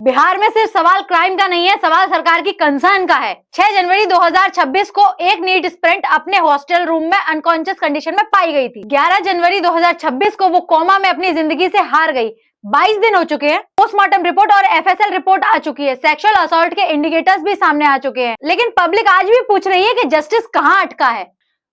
बिहार में सिर्फ सवाल क्राइम का नहीं है, सवाल सरकार की कंसर्न का है। 6 जनवरी 2026 को एक नीट एस्पिरेंट अपने हॉस्टल रूम में अनकॉन्शियस कंडीशन में पाई गई थी। 11 जनवरी 2026 को वो कोमा में अपनी जिंदगी से हार गई। 22 दिन हो चुके हैं, पोस्टमार्टम रिपोर्ट और एफएसएल रिपोर्ट आ चुकी है, सेक्सुअल असॉल्ट के इंडिकेटर्स भी सामने आ चुके हैं, लेकिन पब्लिक आज भी पूछ रही है कि जस्टिस कहां अटका है।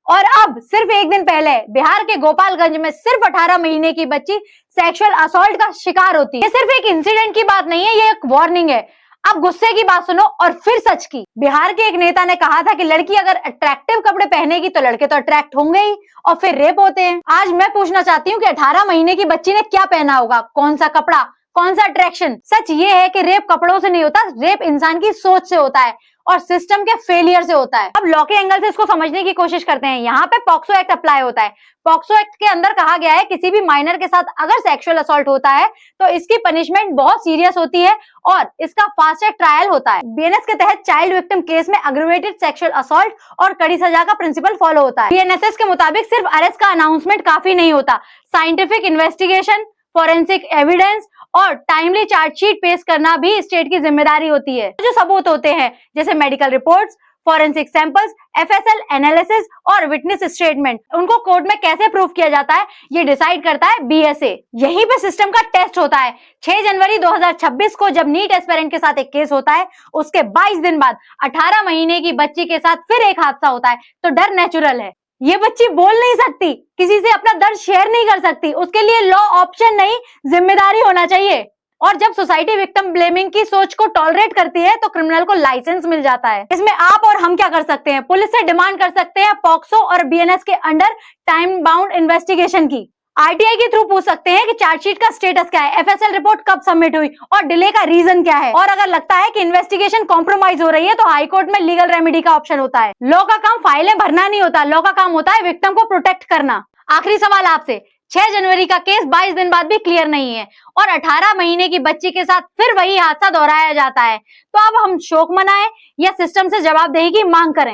और अब सिर्फ एक दिन पहले बिहार के गोपालगंज में सिर्फ 18 महीने की बच्ची सेक्सुअल असॉल्ट का शिकार होती है। ये सिर्फ एक इंसिडेंट की बात नहीं है, ये एक वार्निंग है। अब गुस्से की बात सुनो और फिर सच की। बिहार के एक नेता ने कहा था कि लड़की अगर अट्रैक्टिव कपड़े पहनेगी तो लड़के तो अट्रैक्ट होंगे ही और फिर रेप होते हैं। आज मैं पूछना चाहती हूँ कि 18 महीने की बच्ची ने क्या पहना होगा, कौन सा कपड़ा, कौन सा अट्रैक्शन। सच ये है कि रेप कपड़ों से नहीं होता, रेप इंसान की सोच से होता है और सिस्टम के फेलियर से होता है। अब लॉ के एंगल से इसको समझने की कोशिश करते हैं। यहाँ पे पॉक्सो एक्ट अप्लाई होता है। पॉक्सो एक्ट के अंदर कहा गया है किसी भी माइनर के साथ अगर सेक्सुअल असॉल्ट होता है तो इसकी पनिशमेंट बहुत सीरियस होती है और इसका फास्ट ट्रैक ट्रायल होता है। बीएनएस के तहत चाइल्ड विक्टिम केस में अग्रवेटेड सेक्सुअल असॉल्ट और कड़ी सजा का प्रिंसिपल फॉलो होता है। बीएनएसएस के मुताबिक सिर्फ अरेस्ट का अनाउंसमेंट काफी नहीं होता, साइंटिफिक इन्वेस्टिगेशन, फॉरेंसिक एविडेंस और टाइमली चार्जशीट पेश करना भी स्टेट की जिम्मेदारी होती है। जो सबूत होते हैं जैसे medical reports, forensic samples, FSL analysis और विटनेस स्टेटमेंट, उनको कोर्ट में कैसे प्रूव किया जाता है ये डिसाइड करता है बीएसए। यहीं पे सिस्टम का टेस्ट होता है। 6 जनवरी 2026 को जब नीट एस्पिरेंट के साथ एक केस होता है, उसके 22 दिन बाद 18 महीने की बच्ची के साथ फिर एक हादसा होता है, तो डर नेचुरल है। ये बच्ची बोल नहीं सकती, किसी से अपना दर्द शेयर नहीं कर सकती, उसके लिए लॉ ऑप्शन नहीं जिम्मेदारी होना चाहिए। और जब सोसाइटी विक्टिम ब्लेमिंग की सोच को टॉलरेट करती है तो क्रिमिनल को लाइसेंस मिल जाता है। इसमें आप और हम क्या कर सकते हैं? पुलिस से डिमांड कर सकते हैं पॉक्सो और बीएनएस के अंडर टाइम बाउंड इन्वेस्टिगेशन की। आरटीआई के थ्रू पूछ सकते हैं कि चार्जशीट का स्टेटस क्या है, एफएसएल रिपोर्ट कब सबमिट हुई और डिले का रीजन क्या है। और अगर लगता है कि इन्वेस्टिगेशन कॉम्प्रोमाइज हो रही है तो हाई कोर्ट में लीगल रेमेडी का ऑप्शन होता है। लॉ का काम फाइलें भरना नहीं होता, लॉ का काम होता है विक्टिम को प्रोटेक्ट करना। आखिरी सवाल आपसे, 6 जनवरी का केस 22 दिन बाद भी क्लियर नहीं है और 18 महीने की बच्ची के साथ फिर वही हादसा दोहराया जाता है, तो अब हम शोक मनाएं या सिस्टम से जवाबदेही की मांग करें?